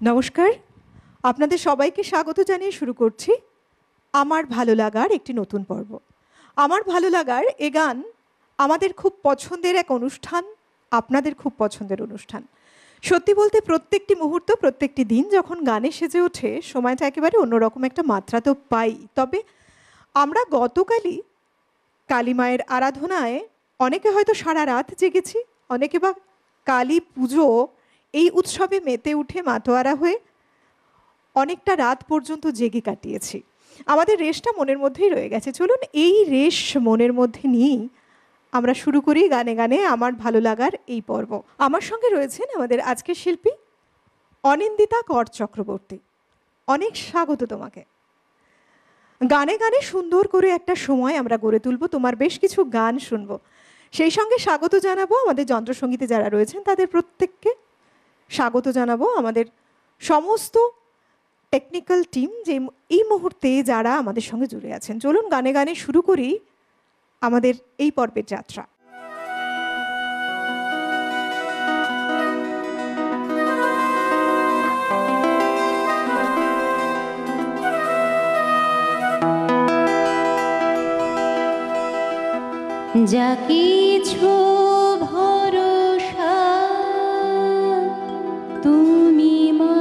নমস্কার, আপনাদের সবাইকে স্বাগত জানিয়ে শুরু করছি আমার ভালো লাগার একটি নতুন পর্ব। আমার ভালো লাগার এ গান আমাদের খুব পছন্দের এক অনুষ্ঠান, আপনাদের খুব পছন্দের অনুষ্ঠান। সত্যি বলতে প্রত্যেকটি মুহূর্ত, প্রত্যেকটি দিন যখন গানে সেজে ওঠে, সময়টা একেবারে অন্যরকম একটা মাত্রা তো পাই। তবে আমরা গতকালই কালী মায়ের আরাধনায় অনেকে হয়তো সারা রাত জেগেছি, অনেকে বা কালী পুজো এই উৎসবে মেতে উঠে মাতোয়ারা হয়ে অনেকটা রাত পর্যন্ত জেগে কাটিয়েছি। আমাদের রেশটা মনের মধ্যেই রয়ে গেছে। চলুন এই রেশ মনের মধ্যে নিয়েই আমরা শুরু করি গানে গানে আমার ভালো লাগার এই পর্ব। আমার সঙ্গে রয়েছেন আমাদের আজকের শিল্পী অনিন্দিতা কর চক্রবর্তী। অনেক স্বাগত তোমাকে। গানে গানে সুন্দর করে একটা সময় আমরা গড়ে তুলব, তোমার বেশ কিছু গান শুনবো। সেই সঙ্গে স্বাগত জানাবো আমাদের যন্ত্রসঙ্গীতে যারা রয়েছেন তাদের প্রত্যেককে, স্বাগত জানাবো আমাদের সমস্ত টেকনিক্যাল টিম যে এই মুহূর্তে যারা আমাদের সঙ্গে জুড়ে আছেন। চলুন গানে গানে শুরু করি আমাদের এই পর্বের যাত্রা। যা কিছু ভরসা তুমি মা,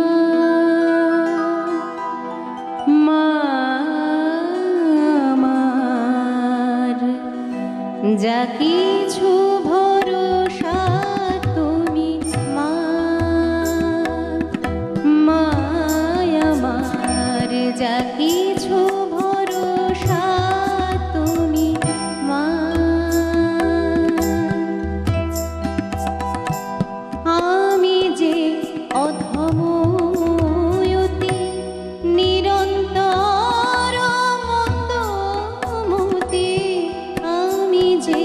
আমার যা কিছু ভরসা তুমি মা, আমার যা কিছু ভরসা তুমি মা। আমি যে অধময়তি নিরন্তর মন্দমতি, আমি যে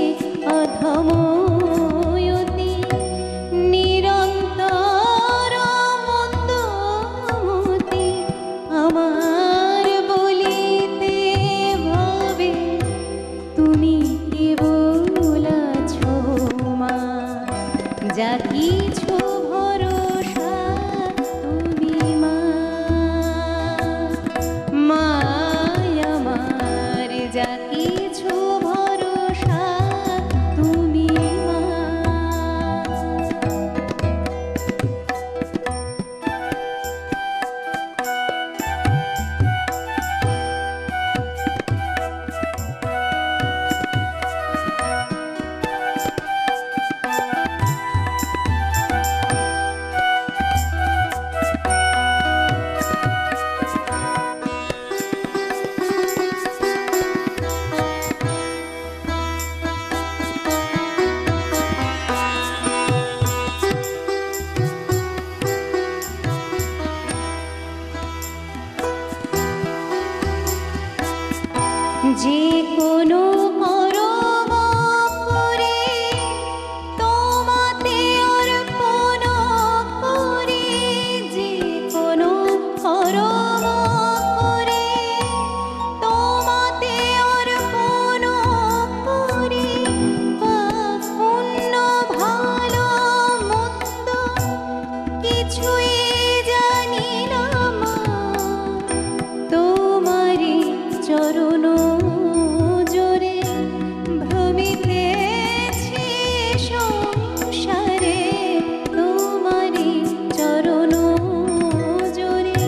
অধময়তি নিরন্তর মন্দমতি, আমার বলিতে ভাবে তুমি কেবল আছো মা। যা কিছু ভরসা তুমি মা, আমার যা কিছু ভরসা তুমি মা। যে কোনো কর্ম করে তোমাতে অর্পণ করে, যে কোনো কর্ম করে তোমাতে অর্পণ করে, পাপ পুণ্য ভালো মন্দ কিছুই জানি না মা, তোমারই চরণ জোরে ভ্রমিতেছি সংসারে, তোমারই চরণ জোরে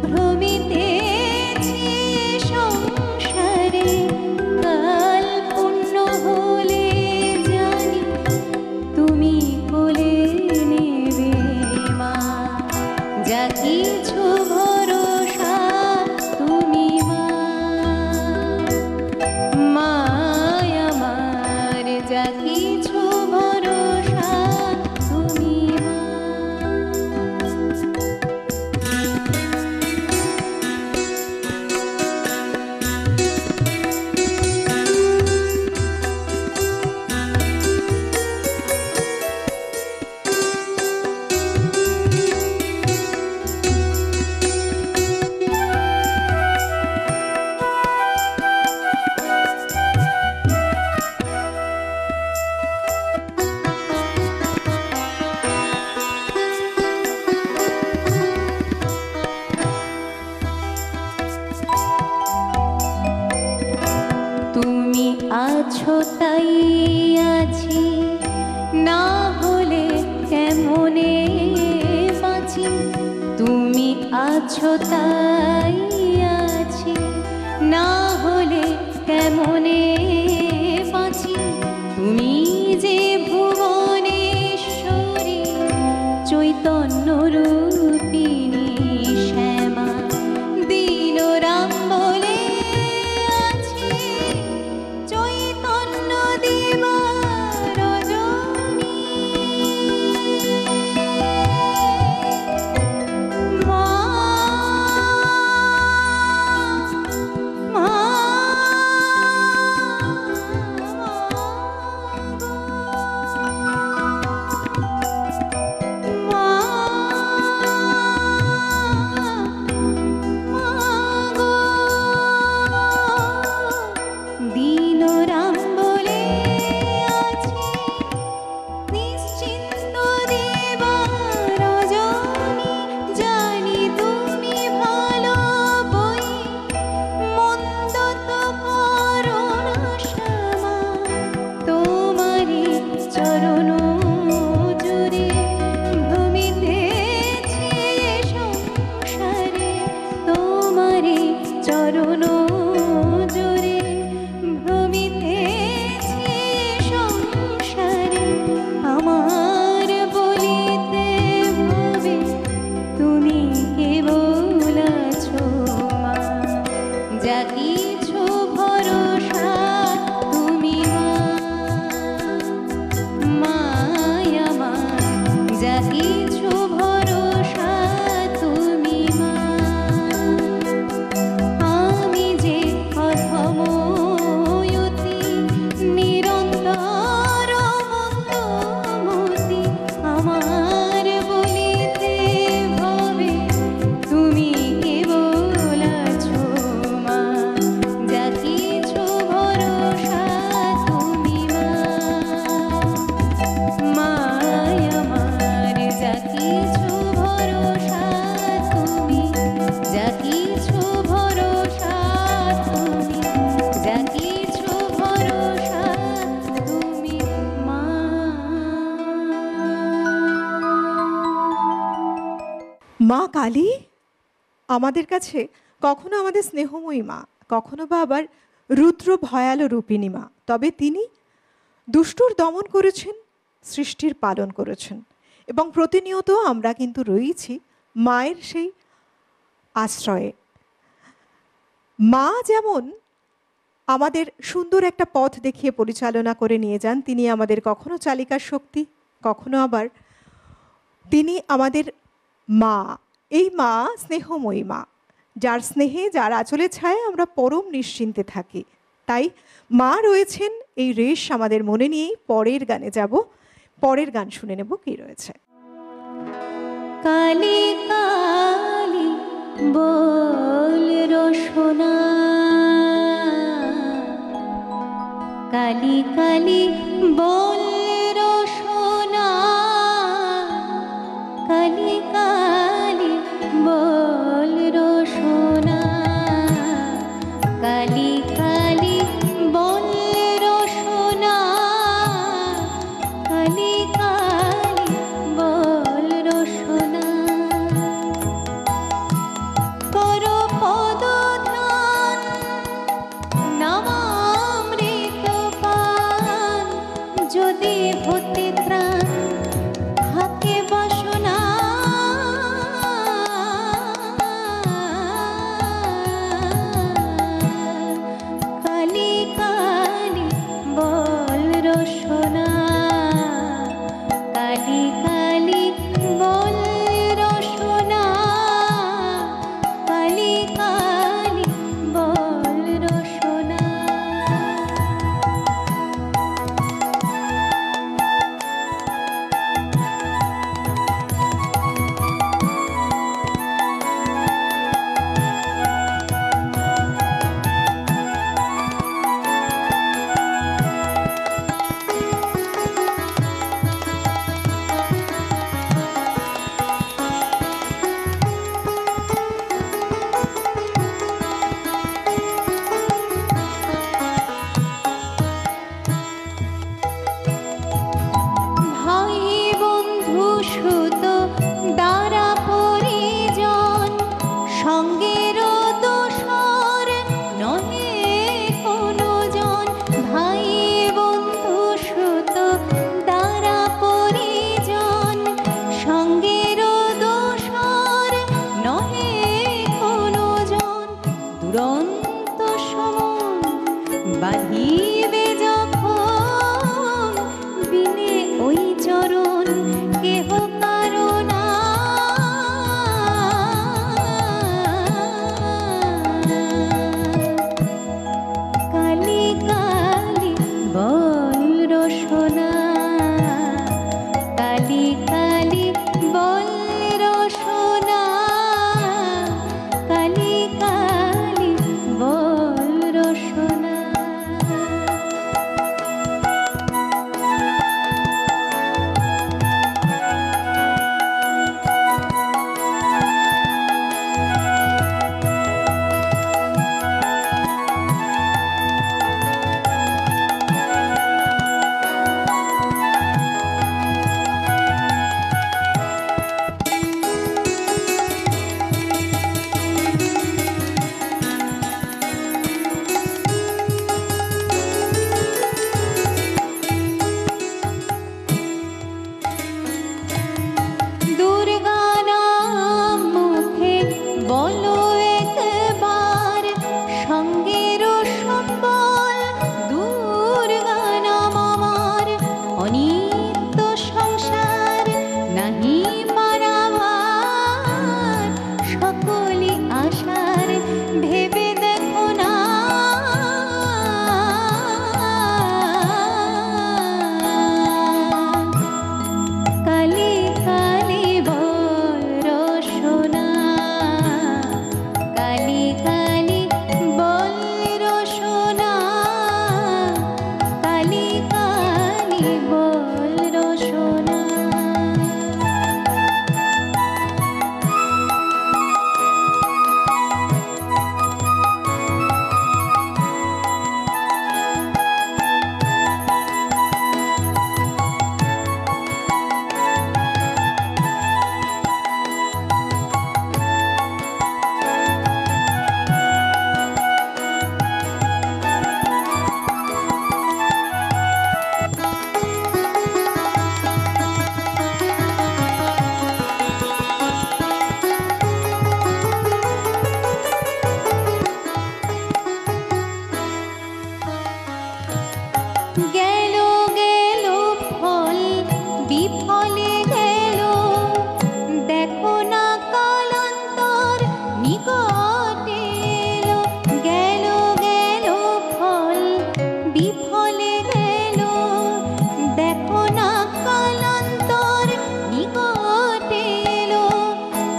ভ্রমিতেছি সংসারে। কাল পূর্ণ হলে জানি তুমি কোলে নেবে মা, যা কিছু ভরসা তুমি মা, আমার যা কিছু ভরসা তুমি মা। আছো তাই আছি, না হলে কেমনে বাঁচি। তুমি যে ভুবনেশ্বরী, চৈতন্য রূপিণী শ্যামা, দীনরাম বলে আছে, চৈতন্য দেবা রজনী। মা, মা, দীনরাম বলে আছে, নিশ্চিন্ত দেবা রজনী। জানি তুমি ভালো বই, মন্দ তো করো না শ্যামা। তোমারি চরণ জুড়ে ভূমিতেছে সংসারে, তোমারি চরণ জুড়ে ভ্রমিতেছে সংসারে। আমার বলিতে ভবে তুমি কেবল আছো মা, যা কিছু ভরসা তুমি মা। মায় আমার যা কিছু ভরসা তুমি মা। আমি যে অধময়তি, নিরন্তর মন্দমতি, আমার বলিতে ভবে তুমি কেবল আছো মা, যা কিছু ভরসা তুমি মা। মায় আমার যা কিছু ভরসা তুমি, যা কিছু ভরসা তুমি, যা কিছু ভরসা তুমি মা। মা কালী আমাদের কাছে কখনো আমাদের স্নেহময়ী মা, কখনো বা আবার রুদ্র ভয়াল রূপিণী মা। তবে তিনি দুষ্টুর দমন করেছেন, সৃষ্টির পালন করেছেন, এবং প্রতিনিয়ত আমরা কিন্তু রয়েছি মায়ের সেই আশ্রয়ে। মা যেমন আমাদের সুন্দর একটা পথ দেখিয়ে পরিচালনা করে নিয়ে যান, তিনি আমাদের কখনো চালিকার শক্তি, কখনো আবার তিনি আমাদের মা। এই মা স্নেহময়ী মা, যার স্নেহে, যার আঁচলে ছায় আমরা পরম নিশ্চিন্তে থাকি। তাই মা রয়েছেন এই রেশ আমাদের মনে নিয়েই পরের গানে যাব। পরের গান শুনে নেব কি রয়েছে। কালী কালী বল রসনা, কালী কালী বল রসনা, কালী কালী বল রসনা, কালী কালী বল রসনা, কালী কালী বল রসনা। করো পদধ্যান, নামামৃত পান, যদি হতে ত্রাণ থাকে বাসনা,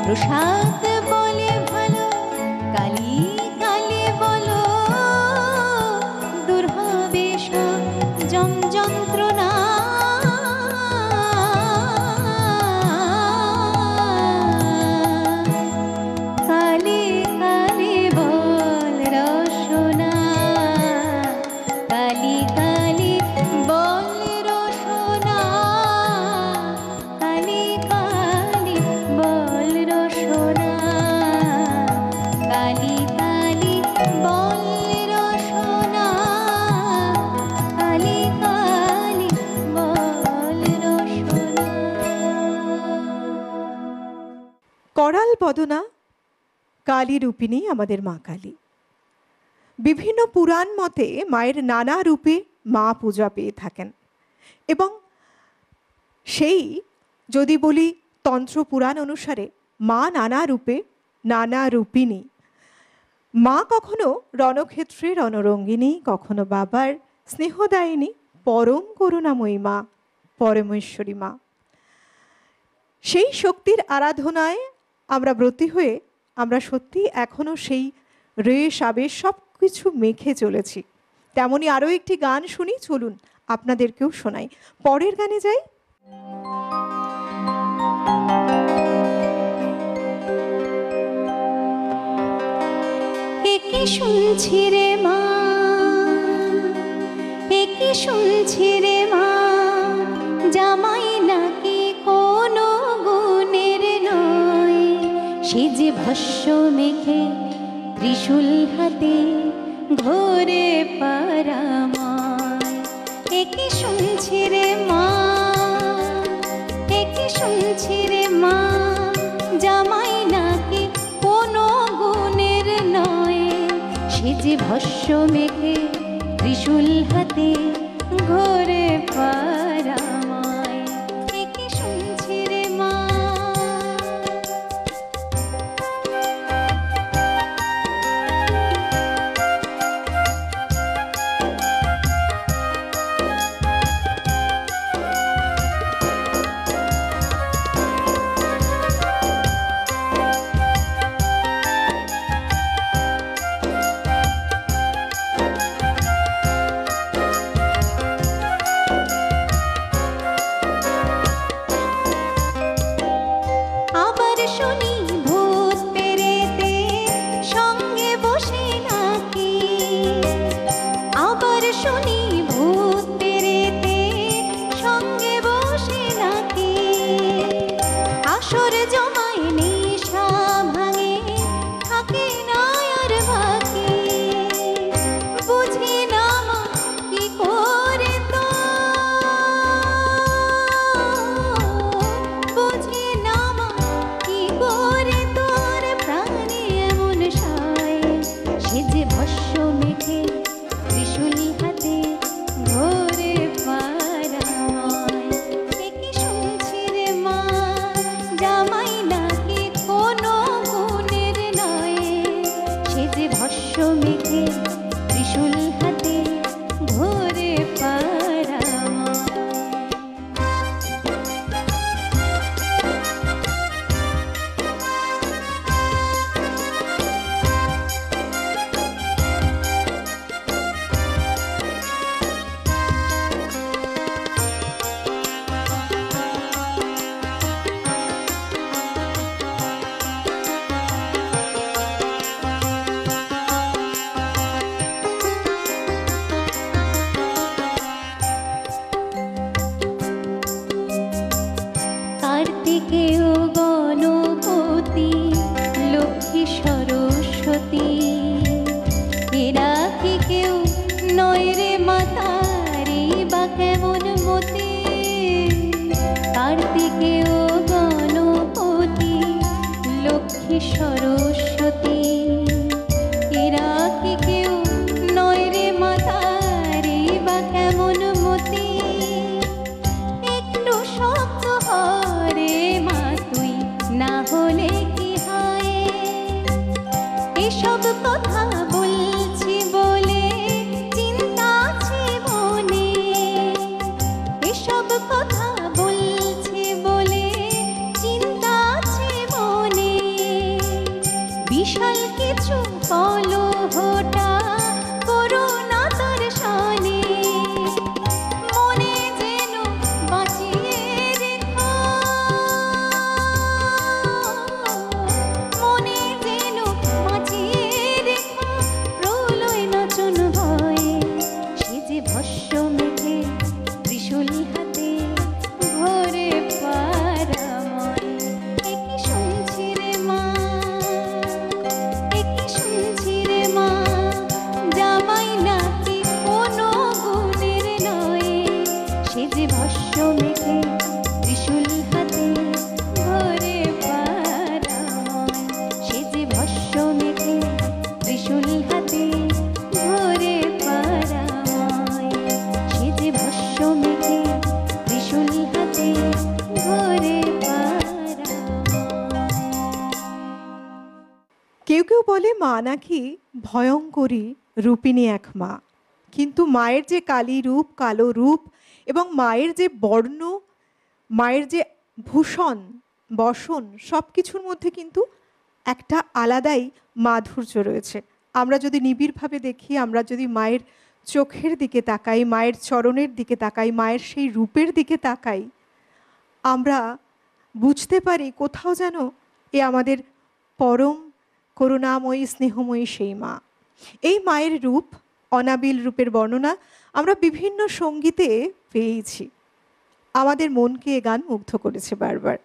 প্রসাদ বলে ভালো, কালী কালী বলো, দূর হবে সব যম যন্ত্রণা। কালী কালী বল রসনা, কালী কালী বল রসনা, কালী কালী বল রসনা, কালী কালী বল রসনা, কালী কালী বল রসনা। করাল বদনা কালী রূপিণী আমাদের মা কালী। বিভিন্ন পুরাণ মতে মায়ের নানা রূপে মা পূজা পেয়ে থাকেন, এবং সেই যদি বলি তন্ত্র পুরাণ অনুসারে মা নানা রূপে, নানা রূপিণী। মা কখনো রণক্ষেত্রে রণরঙ্গিনী, কখনো বাবার স্নেহদায়িনী, পরম করুণাময়ী মা, পরমেশ্বরী মা। সেই শক্তির আরাধনায় আমরা ব্রতী হয়ে আমরা সত্যি এখনো সেই রেশ আবেশ সব কিছু মেখে চলেছি। তেমনই আরও একটি গান শুনি, চলুন আপনাদেরকেও শোনাই। পরের গানে যাই। একি শুনছি রে মা, একি শুনছি রে মা, জামাই নাকি কোনো গুণের নয়, সে যে ভস্য মেখে ত্রিশূল হাতে ঘোরে পারামায়। একি শুনছি রে মা, একি শুনছি রে মা, জামাই নাকি কোনো গুণের নয়, সে যে ভস্য মেখে ত্রিশূল হাতে ঘোরে পারামায়। একি শুনছি রে মা। আবার শুনি ভূত পেরেতে সঙ্গে বসে নাকি, আবার শুনি ভূত পেরেতে সঙ্গে বসে নাকি, আসর জমায় নেশা ভাঙে থাকে না আর বাকি, বুঝি না মা কি করে তো, বুঝি না মা কি করে তোর প্রাণে এমন সায়, সে যে ভস্য মেখে ত্রিশূল হাতে ঘোরে পারামায়। একি শুনছি রে মা, জামাই নাকি কোনো গুণের নয়, সে যে ভস্য মেখে ত্রিশূল হাতে ঘোরে পারামায়। কার্তিকেয় গণপতি লক্ষ্মী সরস্বতী, এরা কি কেউ নয় রে মাতারি বা কেমন মতে। কার্তিকেয় গণপতি লক্ষ্মী সরস্বতী, এরা কি কেউ নয় রে মাতারি বা কেমন মতে। একটু শব্দ হরে মা তুই না হলে কি হয়, এসব কথা বলছি বলে চিন্তা আছে মনে, এসব কথা বলছি বলে চিন্তা আছে মনে। কেউ কেউ বলে মা নাকি ভয়ঙ্করী রূপিণী এক মা, কিন্তু মায়ের যে কালী রূপ, কালো রূপ এবং মায়ের যে বর্ণ, মায়ের যে ভূষণ বসন, সব কিছুর মধ্যে কিন্তু একটা আলাদাই মাধুর্য রয়েছে। আমরা যদি নিবিড়ভাবে দেখি, আমরা যদি মায়ের চোখের দিকে তাকাই, মায়ের চরণের দিকে তাকাই, মায়ের সেই রূপের দিকে তাকাই, আমরা বুঝতে পারি কোথাও যেন এ আমাদের পরম করুণাময়ী স্নেহময়ী সেই মা। এই মায়ের রূপ, অনাবিল রূপের বর্ণনা আমরা বিভিন্ন সঙ্গীতে পেয়েছি। আমাদের মনকে এ গান মুগ্ধ করেছে বারবার।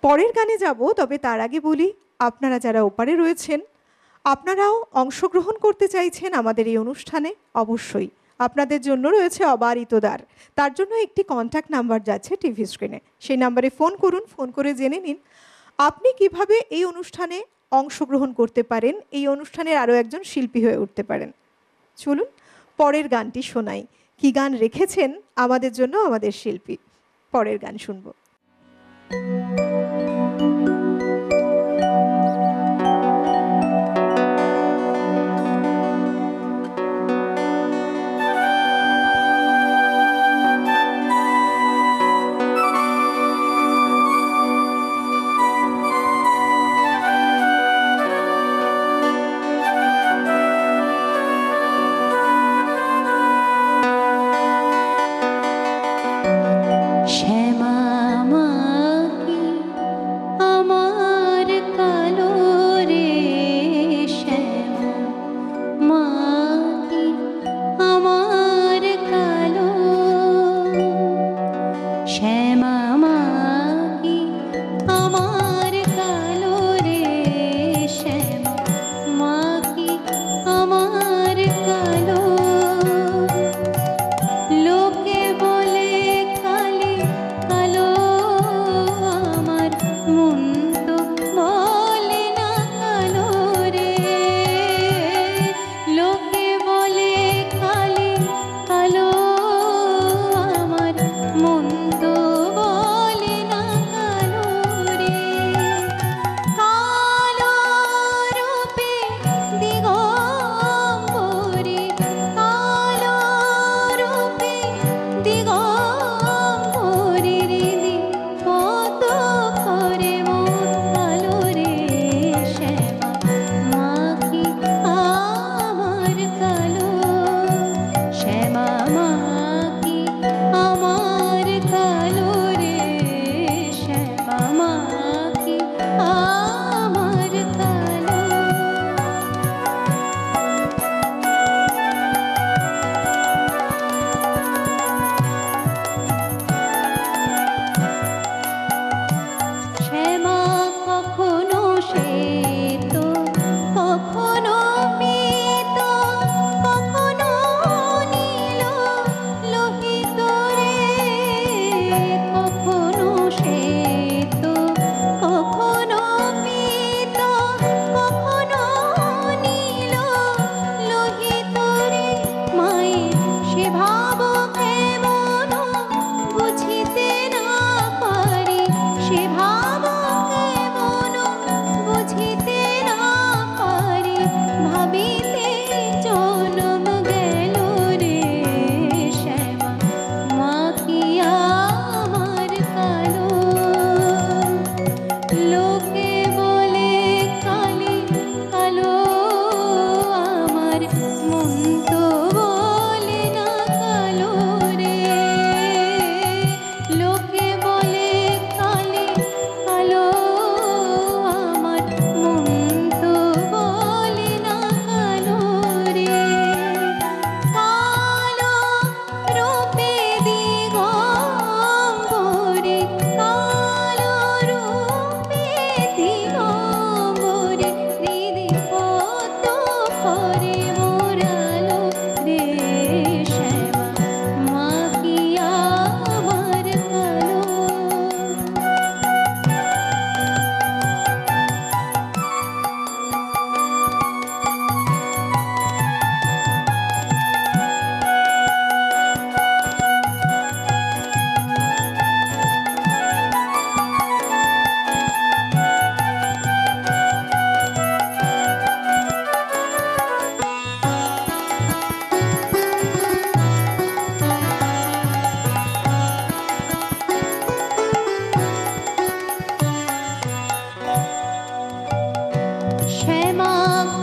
পরের গানে যাব, তবে তার আগে বলি, আপনারা যারা ওপারে রয়েছেন, আপনারাও অংশগ্রহণ করতে চাইছেন আমাদের এই অনুষ্ঠানে, অবশ্যই আপনাদের জন্য রয়েছে অবারিত দ্বার। তার জন্য একটি কন্ট্যাক্ট নাম্বার যাচ্ছে টিভি স্ক্রিনে, সেই নাম্বারে ফোন করুন। ফোন করে জেনে নিন আপনি কিভাবে এই অনুষ্ঠানে অংশগ্রহণ করতে পারেন, এই অনুষ্ঠানের আরও একজন শিল্পী হয়ে উঠতে পারেন। চলুন পরের গানটি শোনাই। কি গান রেখেছেন আমাদের জন্য আমাদের শিল্পী, পরের গান শুনবো। শ্যামা মা কি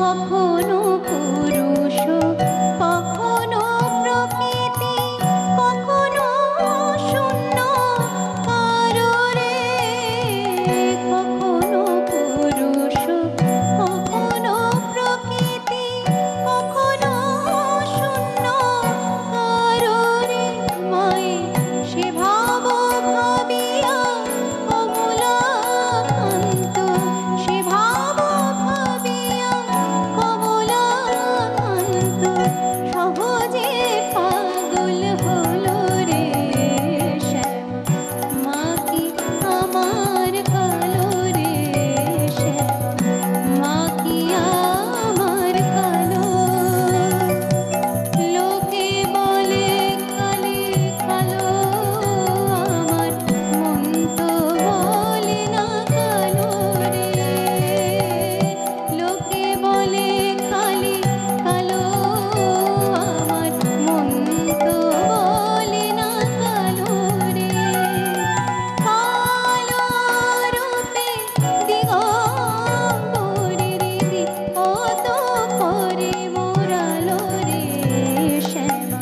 কখনো পুরুষ, কখনো প্রকৃতি, কখনো শূন্য কারোরে। কখনো পুরুষ, কখনো প্রকৃতি, কখনো শূন্য কারোরে। মায়ে সে ভাব ভাবিয়া কমলাকান্ত, সে ভাব ভাবিয়া কমলাকান্ত সহজে পাগল হলো রে শ্যাম। মা কি আমার কালো রে শ্যাম, মা কি আমার কালো। লোকে বলে কালি কালো, আমার মন তো বলে না কালো রে। লোকে বলে কালি কালো, আমার মন তো বলে না কালো রে। কালো রূপে দিগম্বরের দিক কত করে মোরালো রে শ্যামা।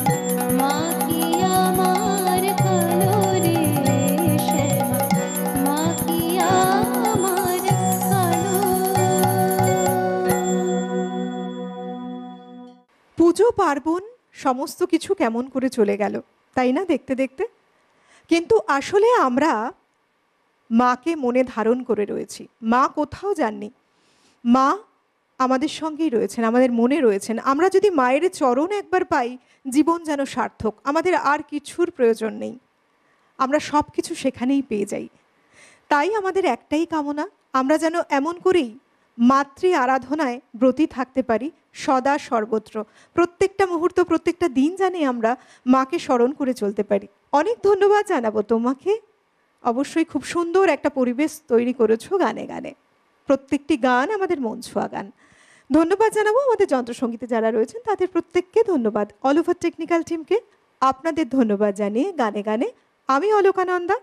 মা কি আমার কালো রে শ্যামা, মা কি আমার কালো। পুজো পার্বণ সমস্ত কিছু কেমন করে চলে গেল, তাই না দেখতে দেখতে? কিন্তু আসলে আমরা মাকে মনে ধারণ করে রয়েছি। মা কোথাও যাননি, মা আমাদের সঙ্গেই রয়েছেন, আমাদের মনে রয়েছেন। আমরা যদি মায়ের চরণ একবার পাই, জীবন যেন সার্থক, আমাদের আর কিছুর প্রয়োজন নেই, আমরা সব কিছু সেখানেই পেয়ে যাই। তাই আমাদের একটাই কামনা, আমরা যেন এমন করেই মাতৃ আরাধনায় ব্রতী থাকতে পারি সদা সর্বত্র। প্রত্যেকটা মুহূর্ত, প্রত্যেকটা দিন জানি আমরা মাকে স্মরণ করে চলতে পারি। অনেক ধন্যবাদ জানাবো তোমাকে। অবশ্যই খুব সুন্দর একটা পরিবেশ তৈরি করেছো গানে গানে। প্রত্যেকটি গান আমাদের মন ছোঁয়া গান। ধন্যবাদ জানাবো আমাদের যন্ত্রসঙ্গীতে যারা রয়েছেন তাদের প্রত্যেককে ধন্যবাদ। অল ওভার টেকনিক্যাল টিমকে আপনাদের ধন্যবাদ জানিয়ে গানে গানে আমি অলকানন্দা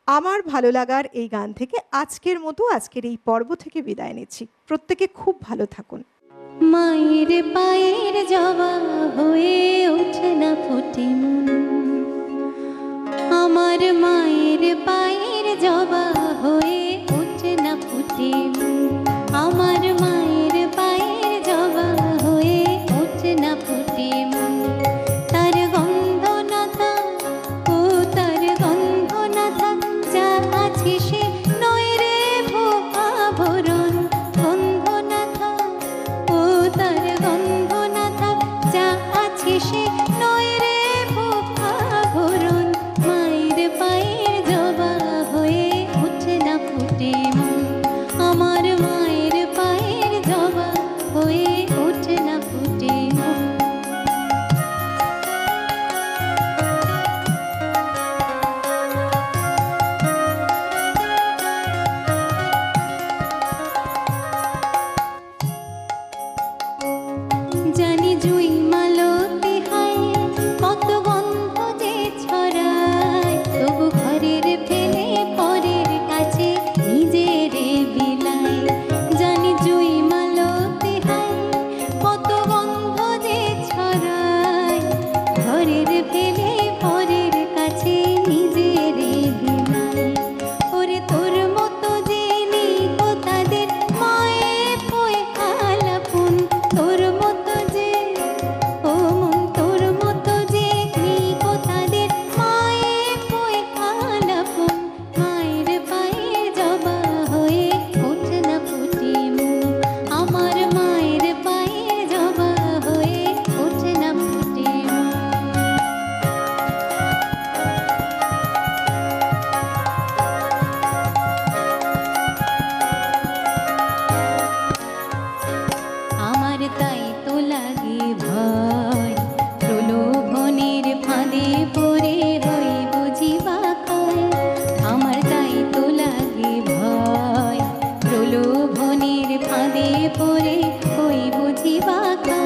আমার ভালো লাগার এই গান থেকে আজকের মতো আজকের এই পর্ব থেকে বিদায় নিচ্ছি। প্রত্যেকে খুব ভালো থাকুন। মায়ের পায়ের জবা হয়ে ওঠে না ফোটে মন, আমার মায়ের পায়ের জবা হয়ে ওঠে না ফুটে মন। আমার মায়ের পায়ের জবা হয়ে ওঠে না ফুটে মন। তার গন্ধ না থাক, ও তার গন্ধ না থাক, যা আছে সে নয় রে ভোপাভরণ। গন্ধ না থাক, ও তার গন্ধ না থাক, যা আছে সে নয় রে ভোপাভরণ। মায়ের পায়ের জবা হয়ে ওঠে না ফুটে মন, আমার মায়ের পায়ের জবা হয়ে ওঠে না ফুটে মন। জানি জুই মালতি হায় কত গন্ধ যে ছড়ায়, তবু ঘরের ফেলে পরের কাছে নিজের বিলায়। জানি জুই মালতি হায় কত গন্ধ যে ছড়ায়, ঘরের ফেলে পরের কাছে নিজের বিলায়। ওরে তোর মতো যে নেই গো তাদের মায়ে পয়ে আলাপন, তোর মতো যে, ও মন তোর মতো যে নেই গো তাদের মায়ে পয়ে আলাপন। মায়ের পায়ের জবা হয়ে ওঠে না ফুটে মন, আমার মায়ের পায়ের জবা হয়ে ওঠে না ফুটে মন। আমার তাই তো লাগে ভয়, প্রলোভনের ফাঁদে পড়ে হই বুঝি বাঁকায়। আমার তাই তো লাগে ভয়, প্রলোভনের ফাঁদে পড়ে হই বুঝি বাঁকায়।